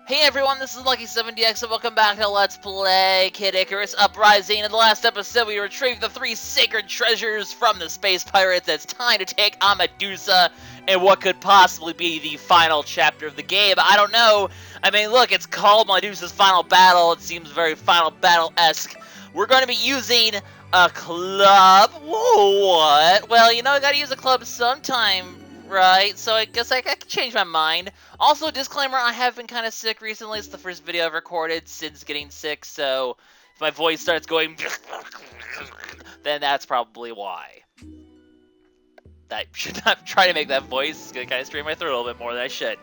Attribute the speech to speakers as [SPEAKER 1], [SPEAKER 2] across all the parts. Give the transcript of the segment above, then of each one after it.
[SPEAKER 1] Hey everyone, this is LuckySevenDX and welcome back to Let's Play Kid Icarus Uprising. In the last episode, we retrieved the 3 sacred treasures from the space pirates. It's time to take on Medusa and what could possibly be the final chapter of the game. I don't know. I mean, look, it's called Medusa's Final Battle. It seems very Final Battle-esque. We're going to be using a club. Whoa, what? Well, you know, I gotta use a club sometime, right? So I guess I can change my mind. Also, disclaimer, I have been kind of sick recently. It's the first video I've recorded since getting sick, so if my voice starts going then that's probably why. I should not try to make that voice. It's gonna kind of strain my throat a little bit more than I should.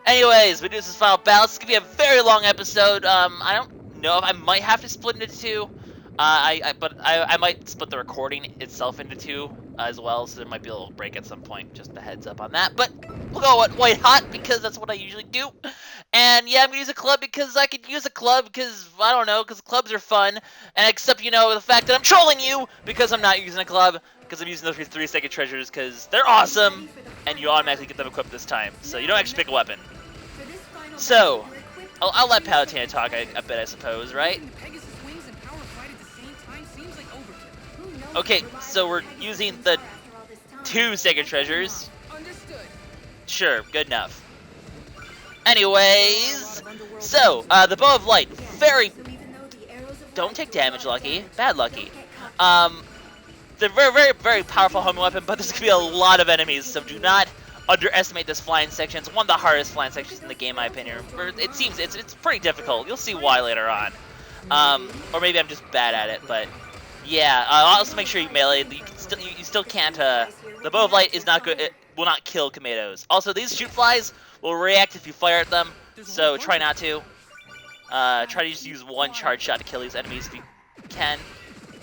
[SPEAKER 1] Anyways, Medusa's Final Battle. It's gonna be a very long episode. I don't know if I might have to split into 2. I might split the recording itself into 2 as well, so there might be a little break at some point. Just a heads up on that. But we'll go white hot because that's what I usually do. And yeah, I'm gonna use a club because I could use a club because I don't know, because clubs are fun. And except the fact that I'm trolling you because I'm not using a club because I'm using those 3 sacred treasures because they're awesome and you automatically get them equipped this time. So you don't actually pick a weapon. So I'll let Palutena talk. I bet, I suppose, right? Okay, so we're using the 2 sacred treasures. Sure, good enough. Anyways, so, the Bow of Light, don't take damage, Lucky. Bad Lucky. They're very powerful homing weapon, but there's gonna be a lot of enemies, so do not underestimate this flying section. It's one of the hardest flying sections in the game, in my opinion. It seems, it's pretty difficult. You'll see why later on. Or maybe I'm just bad at it, but yeah, also make sure you melee. You still can't, the Bow of Light is not good, it will not kill tomatoes. Also, these shoot flies will react if you fire at them, so try not to. Try to just use 1 charge shot to kill these enemies if you can.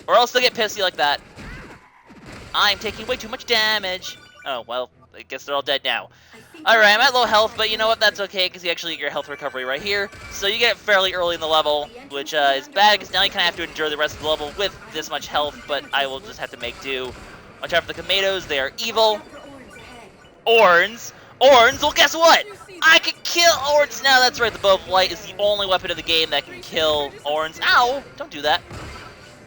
[SPEAKER 1] Or else they'll get pissy like that. I'm taking way too much damage. Oh, well, I guess they're all dead now. Alright, I'm at low health, but you know what, that's okay, because you actually get your health recovery right here. So you get it fairly early in the level, which is bad, because now you kind of have to endure the rest of the level with this much health, but I will just have to make do. Watch out for the tomatoes, they are evil. Orns? Orns? Well, guess what? I can kill Orns now, that's right, the Bow of Light is the only weapon in the game that can kill Orns. Ow! Don't do that.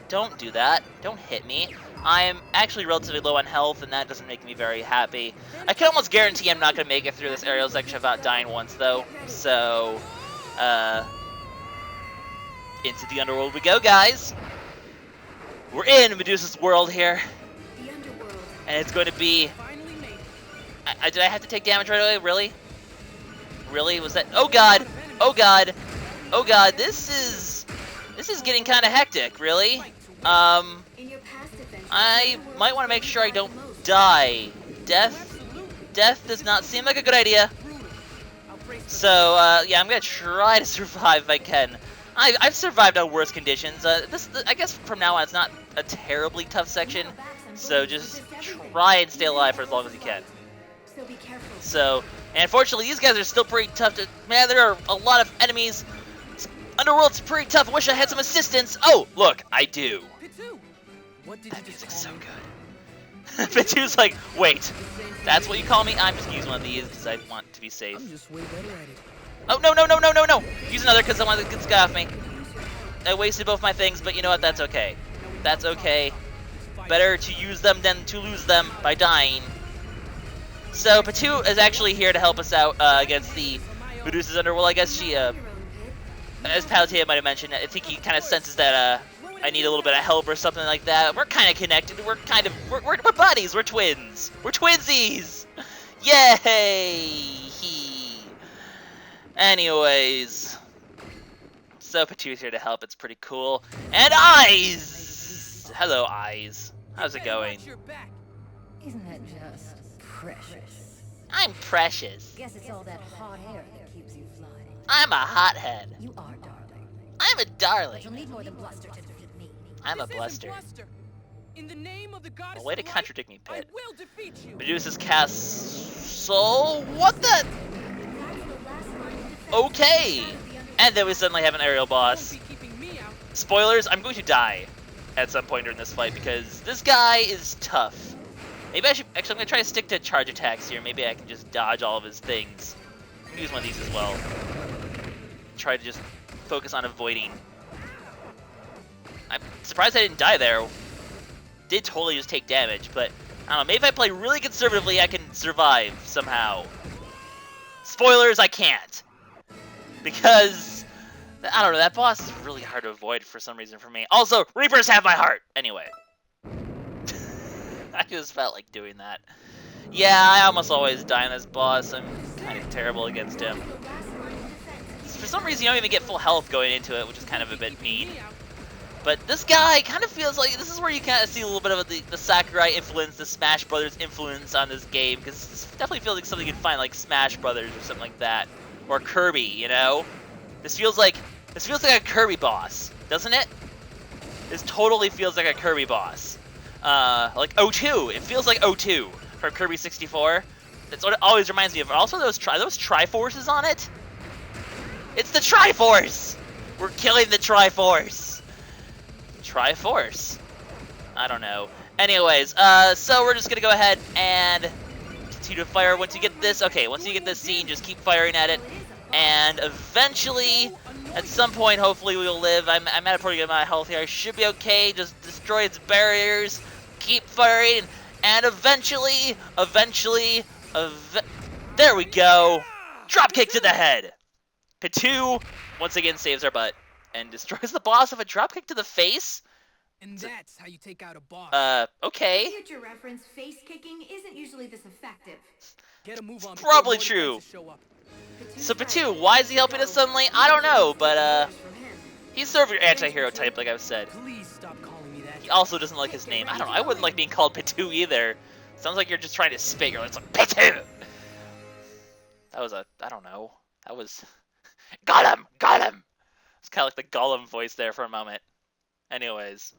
[SPEAKER 1] Don't do that. Don't hit me. I am actually relatively low on health, and that doesn't make me very happy. I can almost guarantee I'm not going to make it through this aerial section without dying once, though. So, into the Underworld we go, guys. We're in Medusa's world here. And it's going to be... did I have to take damage right away? Really? Really? Was that... Oh, God! Oh, God! Oh, God! This is getting kind of hectic, really. I might want to make sure I don't die. Death does not seem like a good idea. So, yeah, I'm gonna try to survive if I can. I've survived on worse conditions. I guess from now on it's not a terribly tough section. So just try and stay alive for as long as you can. So, and unfortunately these guys are still pretty tough to... Man, there are a lot of enemies. Underworld's pretty tough. I wish I had some assistance. Oh, look, I do. That music's so good. Pitu's like, wait, that's what you call me? I'm just gonna use one of these because I want to be safe. Oh, no. Use another because I want to get this guy off me. I wasted both my things, but you know what? That's okay. That's okay. Better to use them than to lose them by dying. So, Pitu is actually here to help us out against the Medusa's Underworld. I guess she, as Palutena might have mentioned, I think he kind of senses that, I need a little bit of help or something like that. We're kind of connected. We're buddies. We're twins. We're twinsies. Yay! Anyways, so Pitu's here to help. It's pretty cool. And Eyes. Hello, Eyes. How's it going?
[SPEAKER 2] Isn't that just precious?
[SPEAKER 1] I'm precious.
[SPEAKER 2] Guess it's all that hot air that keeps you flying.
[SPEAKER 1] I'm a hothead.
[SPEAKER 2] You are, darling.
[SPEAKER 1] I'm a darling.
[SPEAKER 2] You'll need more than bluster to defeat me.
[SPEAKER 1] I'm a bluster.
[SPEAKER 3] In the name of the goddess
[SPEAKER 1] Way to contradict me, Pit.
[SPEAKER 3] I will defeat you.
[SPEAKER 1] Medusa's castle. What the? Okay. And then we suddenly have an aerial boss. Spoilers, I'm going to die at some point during this fight because this guy is tough. Maybe I should... Actually, I'm going to try to stick to charge attacks here. Maybe I can just dodge all of his things. I'm going to use one of these as well. try to just focus on avoiding. I'm surprised I didn't die there. Did totally just take damage, but I don't know, maybe if I play really conservatively, I can survive somehow. Spoilers, I can't. Because, I don't know, that boss is really hard to avoid for some reason for me. Also, Reapers have my heart! Anyway. I just felt like doing that. Yeah, I almost always die on this boss. I'm kind of terrible against him. For some reason, you don't even get full health going into it, which is kind of a bit mean. But this guy kind of feels like, this is where you kind of see a little bit of the Sakurai influence, the Smash Brothers influence on this game, because this definitely feels like something you'd find like Smash Brothers or something like that. Or Kirby, you know? This feels like a Kirby boss, doesn't it? This totally feels like a Kirby boss. Like O2, it feels like O2 from Kirby 64. That's what it always reminds me of. Also, those Triforces on it. It's the Triforce! We're killing the Triforce! Triforce? I don't know. Anyways, so we're just gonna go ahead and continue to fire. Once you get this, okay, once you get this scene, just keep firing at it. And eventually, at some point, hopefully we will live. I'm at a pretty good amount of health here. I should be okay. Just destroy its barriers. Keep firing. And eventually, there we go. Drop kick to the head. P2 once again saves our butt and destroys the boss with a drop kick to the face.
[SPEAKER 3] And that's how you take out a boss.
[SPEAKER 1] Okay.
[SPEAKER 2] For future reference, face kicking isn't usually this effective.
[SPEAKER 3] Get a move on.
[SPEAKER 1] Probably true. So P2, why is he helping us suddenly? I don't know, but he's sort of your anti-hero type, like I've said.
[SPEAKER 3] Please stop calling me that.
[SPEAKER 1] He also doesn't like his name. I don't know, I wouldn't like being called P2 either. Sounds like you're just trying to spit. You're like, P2! That was I don't know. That was... Got him! It's kind of like the Gollum voice there for a moment. Anyways.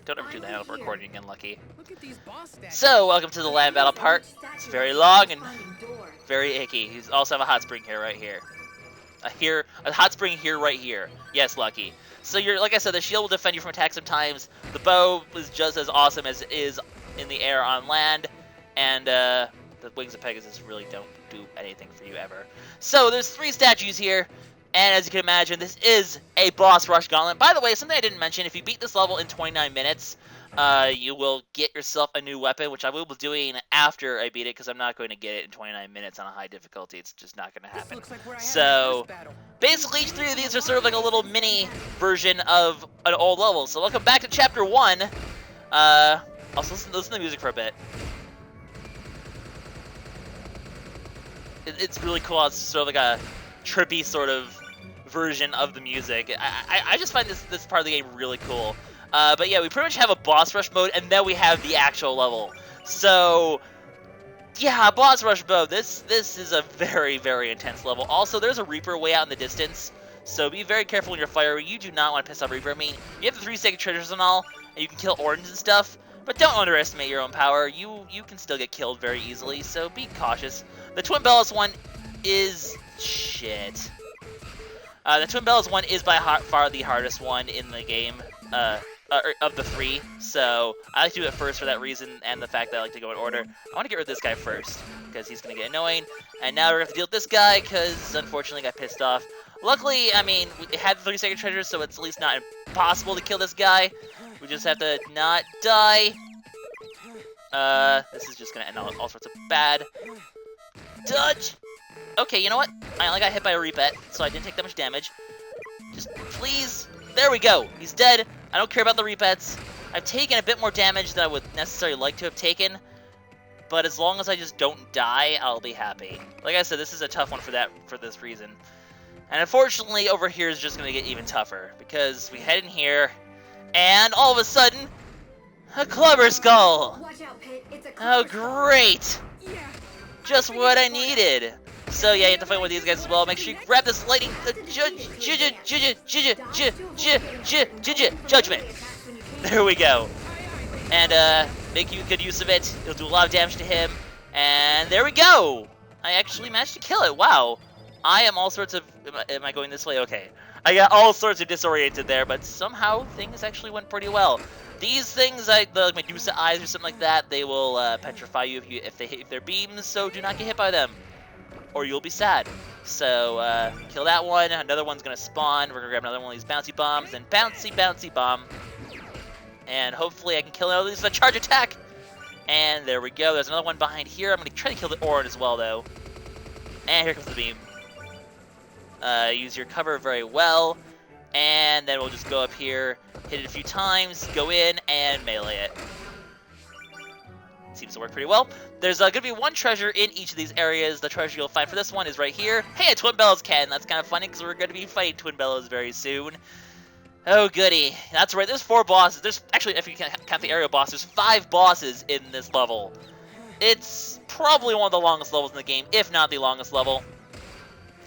[SPEAKER 1] Don't ever do that on a recording again, Lucky.
[SPEAKER 3] Look at these boss stats.
[SPEAKER 1] So, welcome to the land battle part. It's very long and very icky. You also have a hot spring here, right here. A hot spring here, right here. Yes, Lucky. So you're, like I said, the shield will defend you from attacks sometimes. The bow is just as awesome as it is in the air on land. And, the Wings of Pegasus really don't do anything for you ever. So, there's 3 statues here. And as you can imagine, this is a boss rush gauntlet. By the way, something I didn't mention, if you beat this level in 29 minutes, you will get yourself a new weapon, which I will be doing after I beat it, because I'm not going to get it in 29 minutes on a high difficulty. It's just not going to happen. So, basically, each 3 of these are sort of like a little mini version of an old level. So, welcome back to Chapter 1. Also, listen to the music for a bit. It's really cool. It's sort of like a trippy sort of version of the music. I just find this part of the game really cool. But yeah, we pretty much have a boss rush mode, and then we have the actual level. So, yeah, boss rush mode. This is a very, very intense level. Also, there's a Reaper way out in the distance, so be very careful when you're firing. You do not want to piss off Reaper. I mean, you have the 3 sacred treasures and all, and you can kill Ordens and stuff, but don't underestimate your own power. You can still get killed very easily, so be cautious. The Twinbellows one is... shit. The Twinbellows one is by far the hardest one in the game, of the 3, so I like to do it first for that reason, and the fact that I like to go in order. I want to get rid of this guy first, because he's going to get annoying, and now we're going to have to deal with this guy, because unfortunately I got pissed off. Luckily, I mean, we had the 3 sacred treasures, so it's at least not impossible to kill this guy. We just have to not die. This is just going to end all sorts of bad. Dodge! Okay, you know what? I only got hit by a repet, so I didn't take that much damage. Just please. There we go. He's dead. I don't care about the repets. I've taken a bit more damage than I would necessarily like to have taken, but as long as I just don't die, I'll be happy. Like I said, this is a tough one for this reason. And unfortunately, over here is just going to get even tougher, because we head in here, and all of a sudden, a Clubber Skull!
[SPEAKER 2] Watch out, Pit. It's a
[SPEAKER 1] Oh,
[SPEAKER 2] Clubber Skull.
[SPEAKER 1] great!
[SPEAKER 3] Yeah.
[SPEAKER 1] Just what I needed. So yeah, you have to fight with these guys as well. Make sure you grab this lightning judgment. There we go. And make good use of it. It'll do a lot of damage to him. And there we go. I actually managed to kill it. Wow. I am all sorts of... Am I going this way? Okay. I got all sorts of disoriented there, but somehow things actually went pretty well. These things, like the Medusa eyes or something like that, they will petrify you if their beams, so do not get hit by them. or you'll be sad. So, kill that one. Another one's going to spawn. We're going to grab another one of these bouncy bombs. And bouncy bomb. And hopefully I can kill another of these with a charge attack. And there we go. There's another one behind here. I'm going to try to kill the Orin as well, though. And here comes the beam. Use your cover very well. And then we'll just go up here, hit it a few times, go in, and melee it. Seems to work pretty well. There's going to be one treasure in each of these areas. The treasure you'll find for this one is right here. Hey, a Twinbellows Cannon. That's kind of funny because we're going to be fighting Twinbellows very soon. Oh, goody. That's right. There's 4 bosses. There's actually, if you count the area boss, there's 5 bosses in this level. It's probably one of the longest levels in the game, if not the longest level.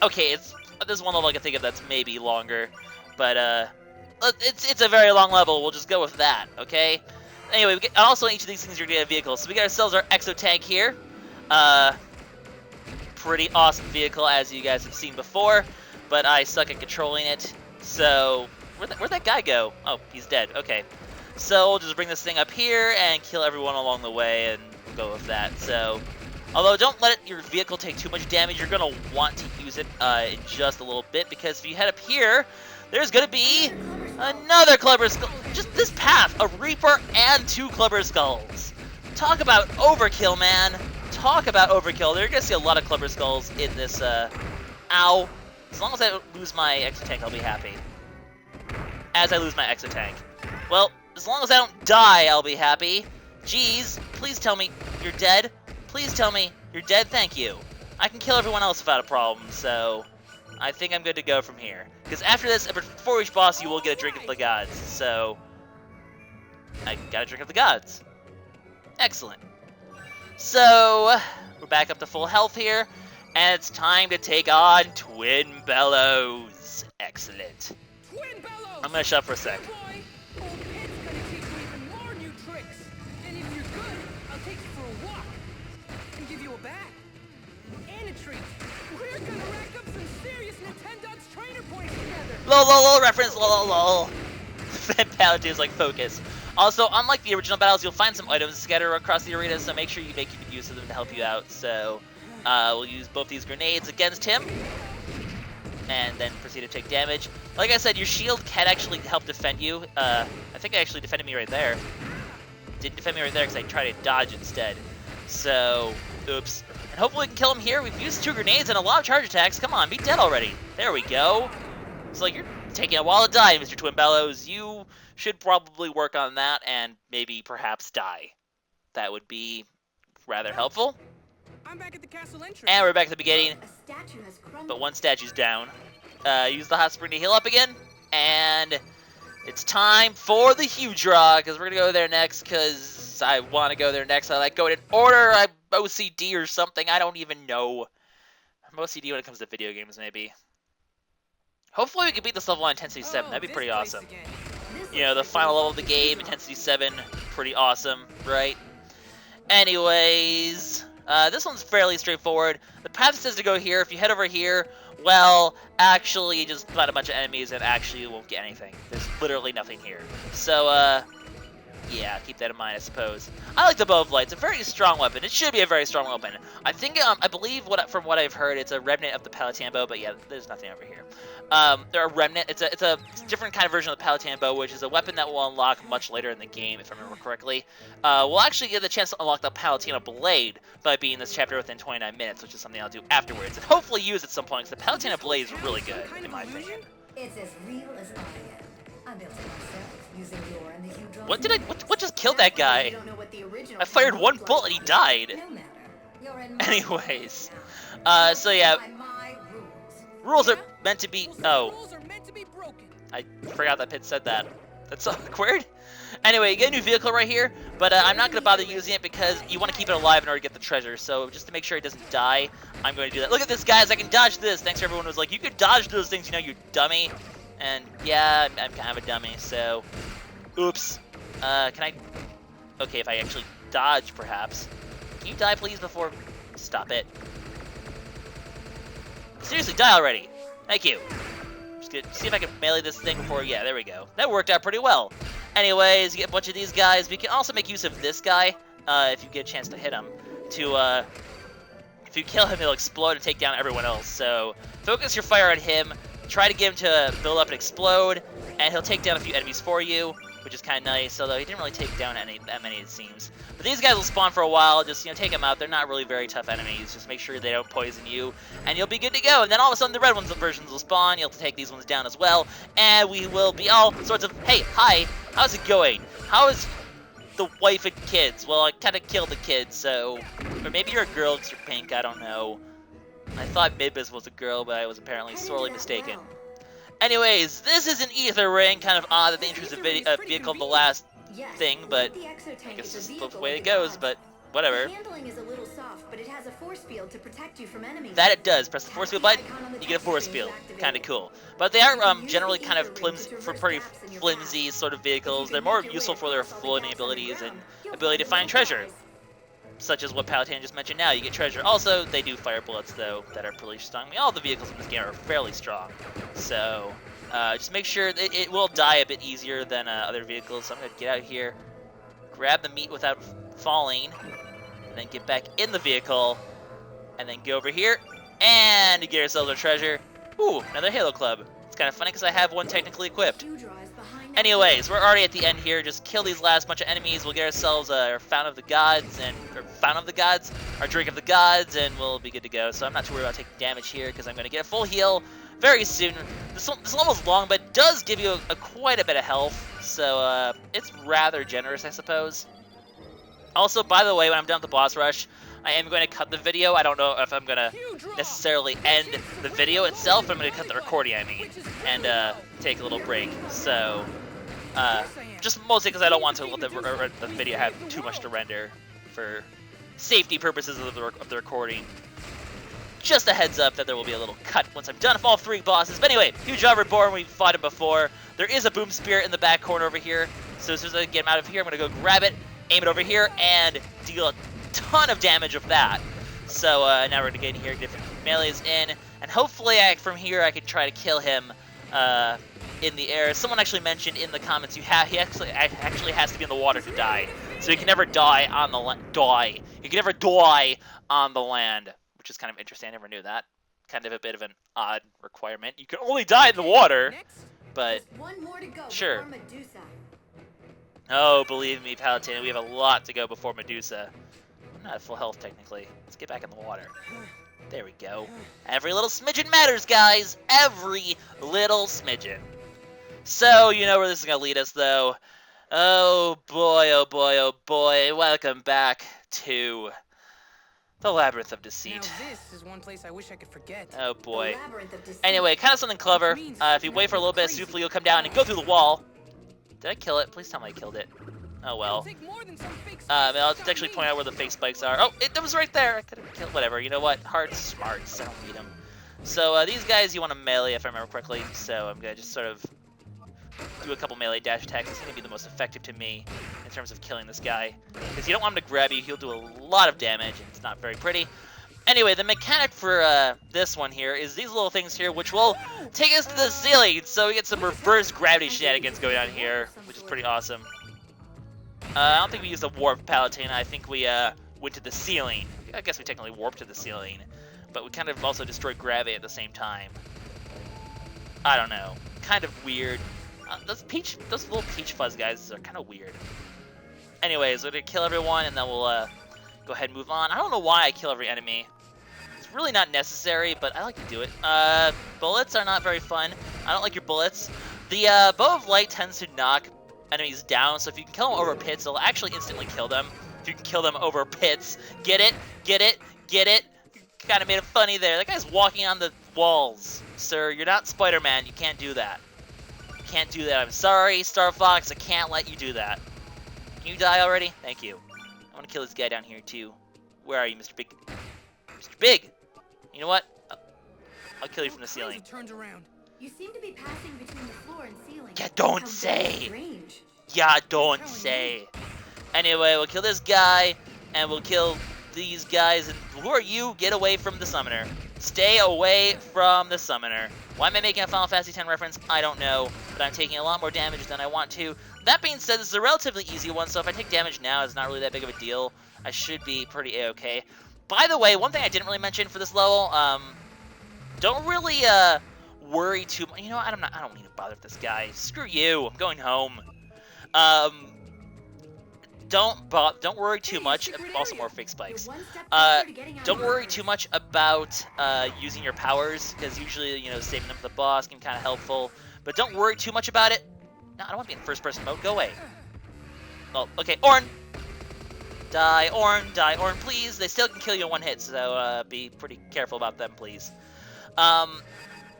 [SPEAKER 1] Okay, there's one level I can think of that's maybe longer. But, it's a very long level. We'll just go with that, okay? Anyway, also in each of these things you're going to get a vehicle. So we got ourselves our exo tank here. Pretty awesome vehicle, as you guys have seen before. But I suck at controlling it. So, where'd that guy go? Oh, he's dead. Okay. So we'll just bring this thing up here and kill everyone along the way and go with that. So, although don't let your vehicle take too much damage, you're going to want to use it in just a little bit. Because if you head up here, there's going to be another Clubber Skull. Just this path, a Reaper and 2 Clubber Skulls. Talk about overkill, man. Talk about overkill. You're going to see a lot of Clubber Skulls in this, ow. As long as I don't lose my exo tank, I'll be happy. As I lose my exo tank. Well, as long as I don't die, I'll be happy. Jeez, please tell me you're dead. Please tell me you're dead, thank you. I can kill everyone else without a problem, so I think I'm good to go from here. Because after this, before each boss, you will get a drink of the gods. So, I got a drink of the gods. Excellent. So, we're back up to full health here. And it's time to take on Twinbellows. Excellent.
[SPEAKER 3] Twinbellows!
[SPEAKER 1] I'm going to shut up for a sec.
[SPEAKER 3] Boy, old Pit's gonna teach you even more new tricks. And if you're good, I'll take you for a walk. And give you a bat. And a treat. We're gonna rack up some serious Nintendo's trainer points together.
[SPEAKER 1] Lol reference, lol. Paladin's like focus. Also, unlike the original battles, you'll find some items scattered across the arena, so make sure you make use of them to help you out. So, we'll use both these grenades against him, and then proceed to take damage. Like I said, your shield can actually help defend you. I think it actually defended me right there. Didn't defend me right there because I tried to dodge instead. So, oops. And hopefully we can kill him here. We've used 2 grenades and a lot of charge attacks. Come on, be dead already. There we go. It's like you're taking a while to die, Mr. Twinbellows. You should probably work on that and maybe perhaps die. That would be rather helpful.
[SPEAKER 3] I'm back at the castle entrance.
[SPEAKER 1] And we're back at the beginning,
[SPEAKER 2] A statue has crumbled.
[SPEAKER 1] but one statue's down. Use the hot spring to heal up again, and it's time for the huge draw, because we're going to go there next, because I want to go there next. I like going in order. I'm OCD or something. I don't even know. I'm OCD when it comes to video games, maybe. Hopefully we can beat this level on Intensity 7. That'd be pretty awesome. You know, the final level of the game, Intensity 7, pretty awesome, right? Anyways, this one's fairly straightforward. The path says to go here. If you head over here, well, actually, you just find a bunch of enemies and actually you won't get anything. There's literally nothing here. So, yeah, keep that in mind, I suppose. I like the Bow of Light. It's a very strong weapon. It should be a very strong weapon. I think, I believe, from what I've heard, it's a remnant of the Palatine Bow, but yeah, there's nothing over here. They're a remnant. It's a different kind of version of the Palatine Bow, which is a weapon that will unlock much later in the game, if I remember correctly. We'll actually get the chance to unlock the Palatine Blade by beating this chapter within 29 minutes, which is something I'll do afterwards, and hopefully use at some point, because the Palatine Blade is really good, in my opinion.
[SPEAKER 2] It's as real as I am. I built it myself using your and the Hudron's
[SPEAKER 1] What just killed that guy?
[SPEAKER 2] You don't know what the original
[SPEAKER 1] I fired one
[SPEAKER 2] looked
[SPEAKER 1] bullet
[SPEAKER 2] like.
[SPEAKER 1] and he died.
[SPEAKER 2] No matter. You're in my
[SPEAKER 1] Anyways,
[SPEAKER 2] now.
[SPEAKER 1] so yeah,
[SPEAKER 2] By my rules.
[SPEAKER 1] rules are meant to be, oh,
[SPEAKER 3] Rules are meant to be broken.
[SPEAKER 1] I forgot that Pit said that. That's awkward. Anyway, you get a new vehicle right here, but I'm not going to bother using it because you want to keep it alive in order to get the treasure. So just to make sure it doesn't die, I'm going to do that. Look at this, guys. I can dodge this. Thanks to everyone who was like, you could dodge those things, you know, you dummy. And yeah, I'm kind of a dummy, so oops. Can I... Okay, if I actually dodge, perhaps. Can you die, please, before... Stop it. Seriously, die already. Thank you. Just gonna see if I can melee this thing before... Yeah, there we go. That worked out pretty well. Anyways, you get a bunch of these guys. We can also make use of this guy, if you get a chance to hit him, to if you kill him, he'll explode and take down everyone else. So focus your fire on him, try to get him to build up and explode, and he'll take down a few enemies for you, which is kind of nice, although he didn't really take down that many, it seems. But these guys will spawn for a while, just, take them out. They're not really very tough enemies. Just make sure they don't poison you, and you'll be good to go. And then all of a sudden, the red versions will spawn. You'll have to take these ones down as well, and we will be all sorts of, hey, hi, how's it going? How is the wife and kids? Well, I kind of killed the kids, so, or maybe you're a girl because you're pink, I don't know. I thought Midbus was a girl, but I was apparently sorely mistaken. Anyways, this is an ether ring, kind of odd that they introduced a vehicle in the last thing, but I guess this is the way it goes, but whatever.
[SPEAKER 2] The handling is a little soft, but it has a force field to protect you from enemies.
[SPEAKER 1] That it does. Press the force field button, you get a force field. Kind of cool. But they are generally kind of pretty flimsy sort of vehicles. They're more useful for their floating abilities and ability to find treasure, such as what Palatine just mentioned now. You get treasure. Also, they do fire bullets, though, that are pretty strong. I mean, all the vehicles in this game are fairly strong. So, just make sure that it will die a bit easier than other vehicles. So I'm going to get out here, grab the meat without falling, and then get back in the vehicle, and then go over here, and get ourselves our treasure. Ooh, another Halo Club. It's kind of funny because I have one technically equipped. Anyways, we're already at the end here. Just kill these last bunch of enemies. We'll get ourselves our Fountain of the Gods, our Drink of the Gods, and we'll be good to go. So I'm not too worried about taking damage here because I'm going to get a full heal very soon. This level's long, but does give you quite a bit of health, so it's rather generous, I suppose. Also, by the way, when I'm done with the boss rush, I am going to cut the video. I don't know if I'm going to necessarily end the video itself, but I'm going to cut the recording, and take a little break. So, just mostly because I don't want to let the video have too much to render for safety purposes of the recording. Just a heads up that there will be a little cut once I'm done with all 3 bosses. But anyway, huge Reborn, we've fought him before. There is a Boom Spirit in the back corner over here. So as soon as I get him out of here, I'm going to go grab it, aim it over here, and deal a ton of damage of that. So now we're going to get in here, get melees in, and hopefully from here I can try to kill him in the air. Someone actually mentioned in the comments he actually has to be in the water to die. So he can never die on the He can never die on the land, which is kind of interesting. I never knew that. Kind of a bit of an odd requirement. You can only die in the water, but
[SPEAKER 2] One more to go
[SPEAKER 1] sure.
[SPEAKER 2] before Medusa.
[SPEAKER 1] Oh, believe me, Palatine, we have a lot to go before Medusa. I'm not at full health, technically. Let's get back in the water. There we go. Every little smidgen matters, guys. Every little smidgen. So, you know where this is going to lead us, though. Oh, boy, oh, boy, oh, boy. Welcome back to the Labyrinth of Deceit.
[SPEAKER 3] Now this is one place I wish I could forget.
[SPEAKER 1] Oh, boy.
[SPEAKER 2] The Labyrinth of Deceit.
[SPEAKER 1] Anyway, kind of something clever. If you wait for a little bit, Souffle will come down and go through the wall. Did I kill it? Please tell me I killed it. Oh, well. I'll actually point out where the fake spikes are. Oh, it was right there. I could have killed. Whatever. You know what? Hearts, smarts. I don't need them. So these guys you want to melee, if I remember correctly. So I'm going to just sort of do a couple melee dash attacks. It's going to be the most effective to me in terms of killing this guy. Because you don't want him to grab you. He'll do a lot of damage, and it's not very pretty. Anyway, the mechanic for this one here is these little things here, which will take us to the ceiling. So we get some reverse gravity shenanigans going on here, which is pretty awesome. I don't think we used a warp Palatine. I think we went to the ceiling. I guess we technically warped to the ceiling, but we kind of also destroyed gravity at the same time. I don't know. Kind of weird. Those little peach fuzz guys are kind of weird. Anyways, we're gonna kill everyone, and then we'll go ahead and move on. I don't know why I kill every enemy. It's really not necessary, but I like to do it. Bullets are not very fun. I don't like your bullets. The Bow of Light tends to knock enemies down, so if you can kill them over pits, it'll actually instantly kill them. If you can kill them over pits. Get it? Get it? Get it? Kind of made it funny there. That guy's walking on the walls. Sir, you're not Spider-Man. You can't do that. You can't do that. I'm sorry, Star Fox. I can't let you do that. Can you die already? Thank you. I want to kill this guy down here, too. Where are you, Mr. Big? Mr. Big! You know what? I'll kill you from the ceiling.
[SPEAKER 3] Turns around.
[SPEAKER 2] You seem to be passing between the floor and ceiling.
[SPEAKER 1] Yeah, don't
[SPEAKER 2] How
[SPEAKER 1] say.
[SPEAKER 2] strange.
[SPEAKER 1] Yeah, don't say. Anyway, we'll kill this guy, and we'll kill these guys. And who are you? Get away from the summoner. Stay away from the summoner. Why am I making a Final Fantasy X reference? I don't know, but I'm taking a lot more damage than I want to. That being said, this is a relatively easy one, so if I take damage now, it's not really that big of a deal. I should be pretty A-okay. By the way, one thing I didn't really mention for this level, don't really worry too much. You know, I don't need to bother with this guy. Screw you. I'm going home. Don't worry too much. Also, more fake spikes. Don't worry too much about using your powers, because usually, you know, saving them for the boss can be kind of helpful. But don't worry too much about it. No, I don't want to be in first-person mode. Go away. Oh, okay, Orn. Die, Orn, please. They still can kill you in one hit, so be pretty careful about them, please.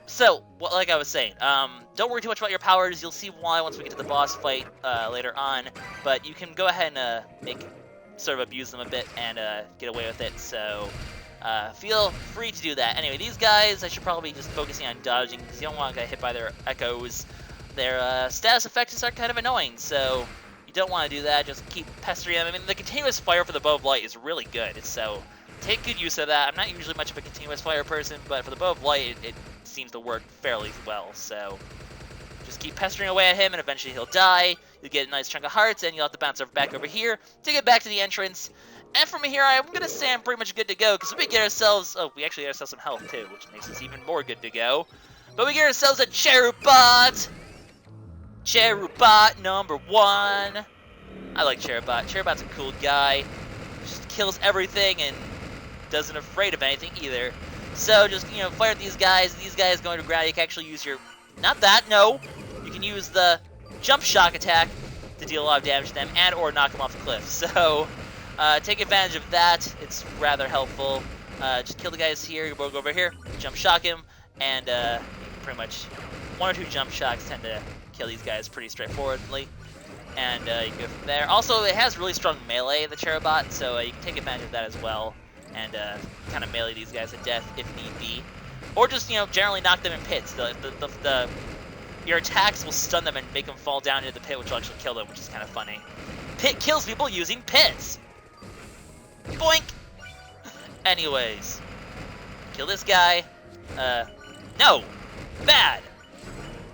[SPEAKER 1] So, like I was saying, don't worry too much about your powers. You'll see why once we get to the boss fight later on. But you can go ahead and abuse them a bit and get away with it. So, feel free to do that. Anyway, these guys, I should probably be just focusing on dodging because you don't want to get hit by their echoes. Their status effects are kind of annoying, so you don't want to do that. Just keep pestering them. I mean, the continuous fire for the Bow of Light is really good, so take good use of that. I'm not usually much of a continuous fire person, but for the Bow of Light, it seems to work fairly well, so just keep pestering away at him, and eventually he'll die. You'll get a nice chunk of hearts, and you'll have to bounce back over here to get back to the entrance. And from here, I'm going to say I'm pretty much good to go, because we get ourselves... Oh, we actually get ourselves some health, too, which makes us even more good to go. But we get ourselves a Cherubot! Cherubot number 1. I like Cherubot. Cherubot's a cool guy. Just kills everything and doesn't afraid of anything either. So just, you know, fire at these guys. These guys going to ground. You can actually use your... Not that, no. You can use the jump shock attack to deal a lot of damage to them and or knock them off the cliff. So take advantage of that. It's rather helpful. Just kill the guys here. We'll go over here. Jump shock him. And pretty much 1 or 2 jump shocks tend to kill these guys pretty straightforwardly. And you can go from there. Also, it has really strong melee, the Cherubot, so you can take advantage of that as well. And kind of melee these guys to death if need be. Or just, you know, generally knock them in pits. Your attacks will stun them and make them fall down into the pit, which will actually kill them, which is kind of funny. Pit kills people using pits! Boink! Anyways. Kill this guy. No! Bad!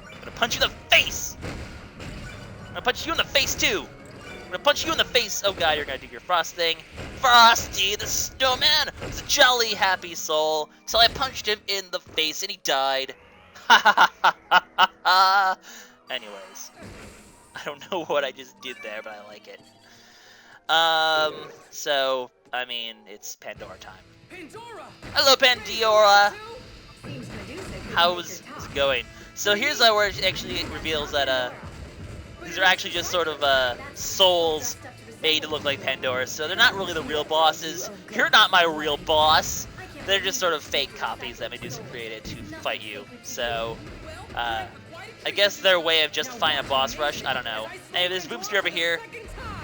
[SPEAKER 1] I'm gonna punch you in the face! I'm gonna punch you in the face, too! I'm gonna punch you in the face! Oh god, you're gonna do your frost thing. Frosty the Snowman was a jolly happy soul till I punched him in the face and he died. Ha ha ha ha ha ha! Anyways. I don't know what I just did there, but I like it. So, I mean, it's Pandora time.
[SPEAKER 3] Pandora!
[SPEAKER 1] Hello, Pandora!
[SPEAKER 2] Seems Medusa could
[SPEAKER 1] How's
[SPEAKER 2] make her
[SPEAKER 1] it
[SPEAKER 2] talk.
[SPEAKER 1] going? So here's where it actually reveals that, these are actually just sort of, souls made to look like Pandora, so they're not really the real bosses. You're not my real boss. They're just sort of fake copies that Medusa created to fight you. So, I guess their way of justifying a boss rush, I don't know. Anyway, there's Boom Spear over here.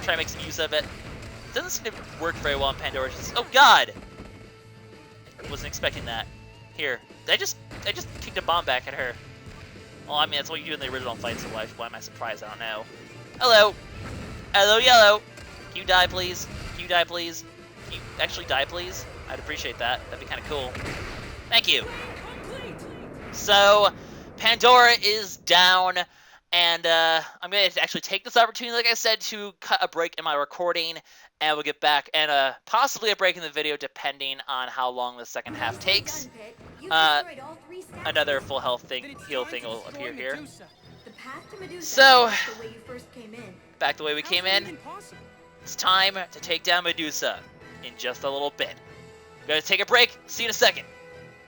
[SPEAKER 1] Try to make some use of it. It doesn't seem to work very well in Pandora. Oh god! Wasn't expecting that. Here. I just kicked a bomb back at her. Well, I mean, that's what you do in the original fight, so why am I surprised? I don't know. Hello! Hello, Yellow! Can you die, please? Can you die, please? Can you actually die, please? I'd appreciate that. That'd be kind of cool. Thank you! So, Pandora is down, and I'm going to actually take this opportunity, like I said, to cut a break in my recording, and we'll get back, and possibly a break in the video, depending on how long the second half takes. Another full health heal thing will appear here. So, back the way we came in. It's time to take down Medusa in just a little bit. Gonna take a break. See you in a second.